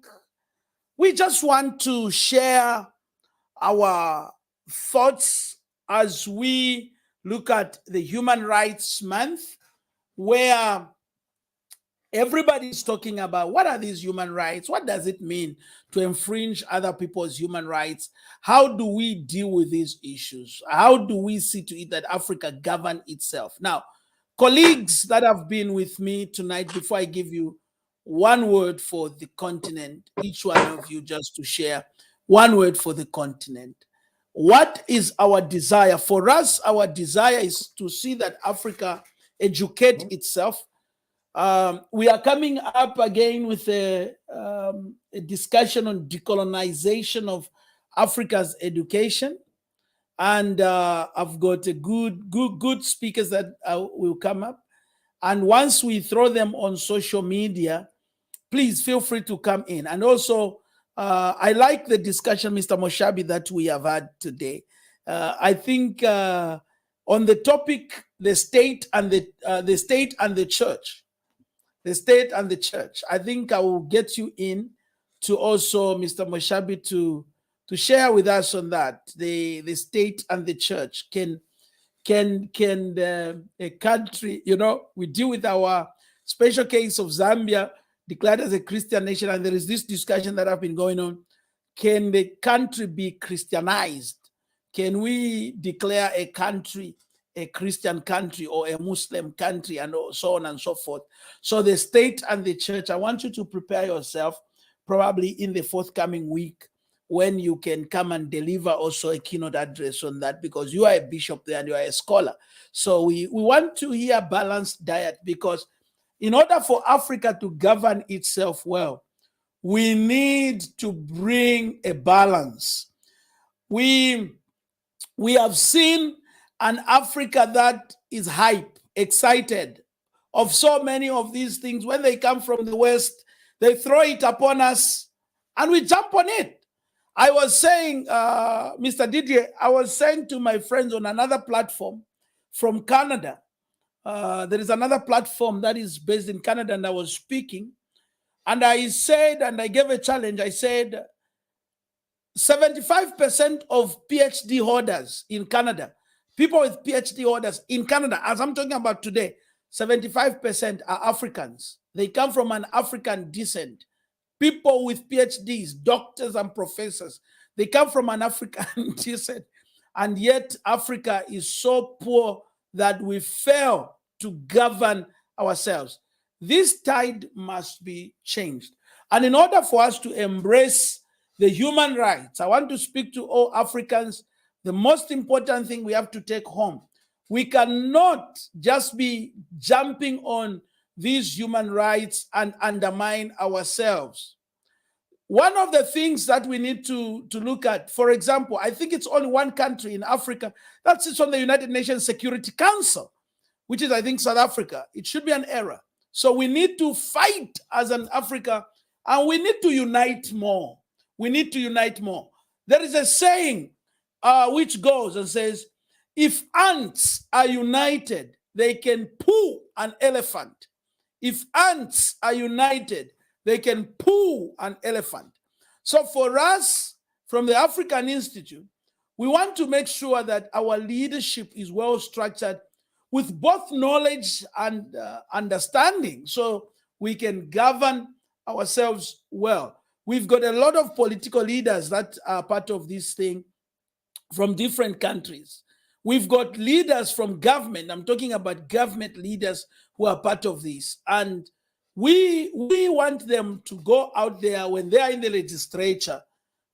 We just want to share our thoughts as we look at the Human Rights Month, where everybody is talking about what are these human rights? What does it mean to infringe other people's human rights? How do we deal with these issues? How do we see to it that Africa govern itself? Now, colleagues that have been with me tonight, before I give you one word for the continent, each one of you just to share one word for the continent. What is our desire? For us, our desire is to see that Africa educate itself. We are coming up again with a discussion on decolonization of Africa's education. And I've got a good speakers that will come up. And once we throw them on social media, please feel free to come in. And also, I like the discussion, Mr. Moshabi, that we have had today. I think on the topic, the state and the church, the state and the church. I think I will get you in to also, Mr. Moshabi, to share with us on that. The state and the church. Can a country, we deal with our special case of Zambia, declared as a Christian nation, and there is this discussion that have been going on. can the country be Christianized? Can we declare a country a Christian country or a Muslim country, and so on and so forth? So the state and the church, I want you to prepare yourself probably in the forthcoming week when you can come and deliver also a keynote address on that, because you are a bishop there and you are a scholar. So we want to hear balanced diet, because in order for Africa to govern itself well, we need to bring a balance. We have seen an Africa that is hype, excited of so many of these things. When they come from the West, they throw it upon us and we jump on it. I was saying, Mr. Didier, I was saying to my friends on another platform from Canada, there is another platform that is based in Canada, and I was speaking, and I said, and I gave a challenge, I said, 75% of PhD holders in Canada, people with PhD holders in Canada, as I'm talking about today, 75% are Africans. They come from an African descent. People with PhDs, doctors and professors, they come from an African descent. And yet Africa is so poor that we fail to govern ourselves. This tide must be changed. And in order for us to embrace the human rights, I want to speak to all Africans. The most important thing we have to take home, we cannot just be jumping on these human rights and undermine ourselves. One of the things that we need to look at, for example, I think it's only one country in Africa that sits on the United Nations Security Council, which is, I think, South Africa. It should be an error. So we need to fight as an Africa, and we need to unite more. We need to unite more. There is a saying which goes and says, if ants are united, they can pull an elephant. If ants are united, they can pull an elephant. So for us, from the African Institute, we want to make sure that our leadership is well structured with both knowledge and understanding, so we can govern ourselves well. We've got a lot of political leaders that are part of this thing from different countries. We've got leaders from government. I'm talking about government leaders who are part of this. And we want them to go out there when they are in the legislature,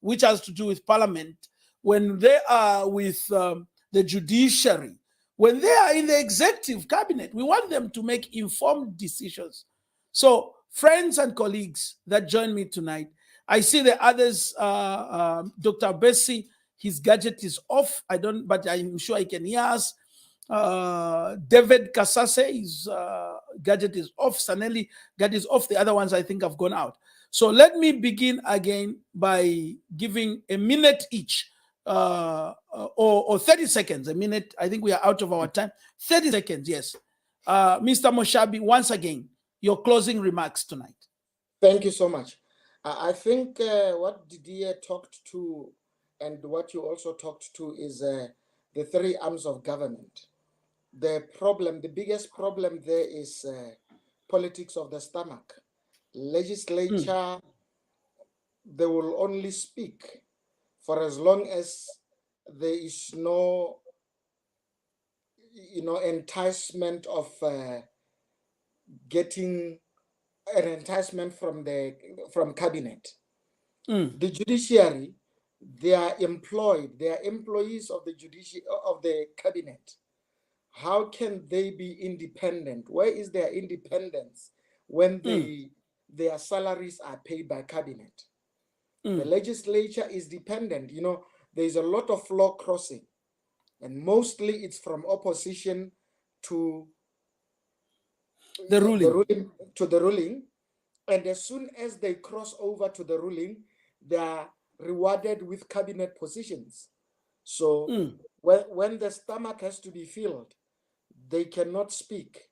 which has to do with parliament, when they are with the judiciary, when they are in the executive cabinet. We want them to make informed decisions. So, friends and colleagues that join me tonight, I see the others, Dr. Bessie, his gadget is off. But I'm sure he can hear us. David Kasase, his gadget is off. Sanelli gadget is off. The other ones, I think, have gone out. So let me begin again by giving a minute each, or 30 seconds. A minute. I think we are out of our time. 30 seconds, yes. Mr. Moshabi, once again, your closing remarks tonight. Thank you so much. I think what Didier talked to and what you also talked to is the three arms of government. The biggest problem there is politics of the stomach. Legislature, they will only speak for as long as there is no, enticement of getting an enticement from cabinet. The judiciary, they are employees of the cabinet. How can they be independent? Where is their independence when their salaries are paid by cabinet? The legislature is dependent. There's a lot of law crossing, and mostly it's from opposition to the ruling. And as soon as they cross over to the ruling, they are rewarded with cabinet positions. So when the stomach has to be filled, they cannot speak.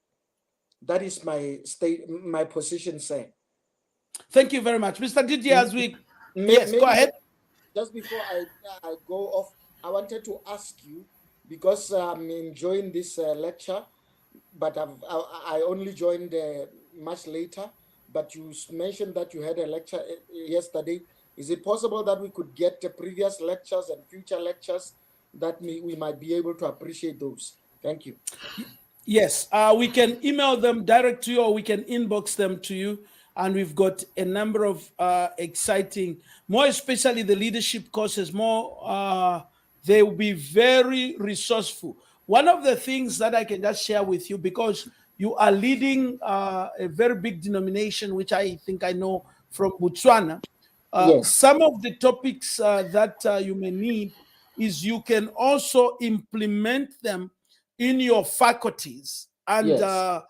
That is my position, sir. Thank you very much. Mr. Didier, as we... Yes, go ahead. Just before I go off, I wanted to ask you, because I'm enjoying this lecture, but I only joined much later, but you mentioned that you had a lecture yesterday. Is it possible that we could get the previous lectures and future lectures that we might be able to appreciate those? Thank you. Yes, we can email them direct to you, or we can inbox them to you. And we've got a number of exciting, more especially the leadership courses, they will be very resourceful. One of the things that I can just share with you, because you are leading a very big denomination, which I think I know from Botswana, Yes. some of the topics that you may need is you can also implement them in your faculties. And Yes.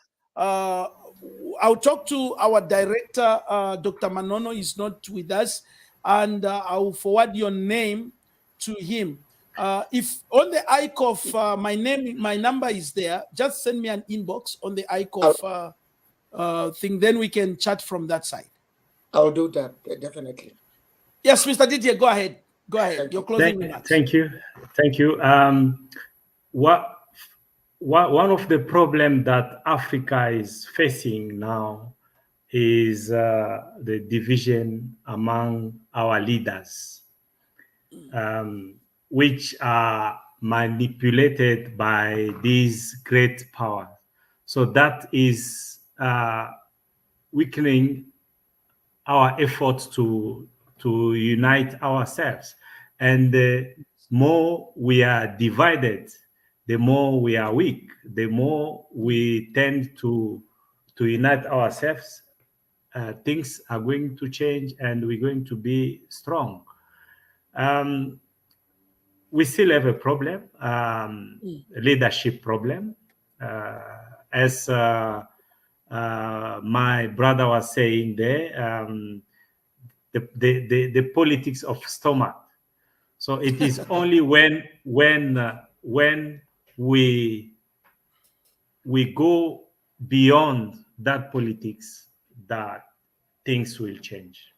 I'll talk to our director, Dr. Manono is not with us, and I'll forward your name to him. If on the ICOF, my number is there, just send me an inbox on the ICOF thing, then we can chat from that side. I'll do that, definitely. Yes, Mr. Didier, go ahead. Go ahead. Thank Your you. closing remarks. Thank you. One of the problems that Africa is facing now is the division among our leaders, which are manipulated by these great powers. So that is weakening our efforts to unite ourselves. And the more we are divided, the more we are weak. The more we tend to unite ourselves, things are going to change and we're going to be strong. We still have a problem, a leadership problem. As my brother was saying there, the politics of stomach. So it is only when we go beyond that politics that things will change.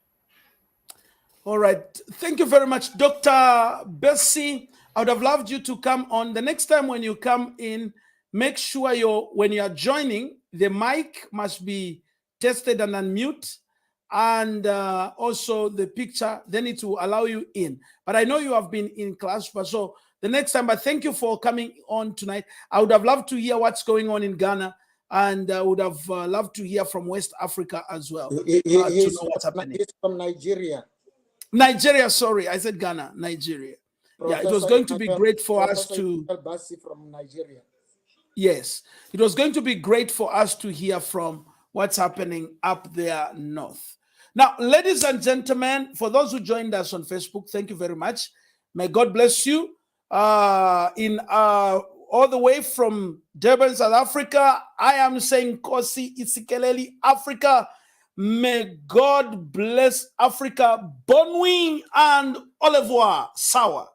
All right. Thank you very much, Dr. Bessie. I would have loved you to come on. The next time when you come in, make sure when you are joining, the mic must be tested and unmute, and also the picture, then it will allow you in. But I know you have been in class, but so the next time, but thank you for coming on tonight. I would have loved to hear what's going on in Ghana, and I would have loved to hear from West Africa as well to know what's happening. He's from Nigeria. Nigeria, sorry, I said Ghana, Nigeria. Professor, yeah, it was going to be great for us to. From Nigeria. Yes, it was going to be great for us to hear from what's happening up there north. Now, ladies and gentlemen, for those who joined us on Facebook, thank you very much. May God bless you. All the way from Durban, South Africa, I am saying Kosi Isikeleli, Africa. May God bless Africa. Bon nuit and au revoir. Sawa.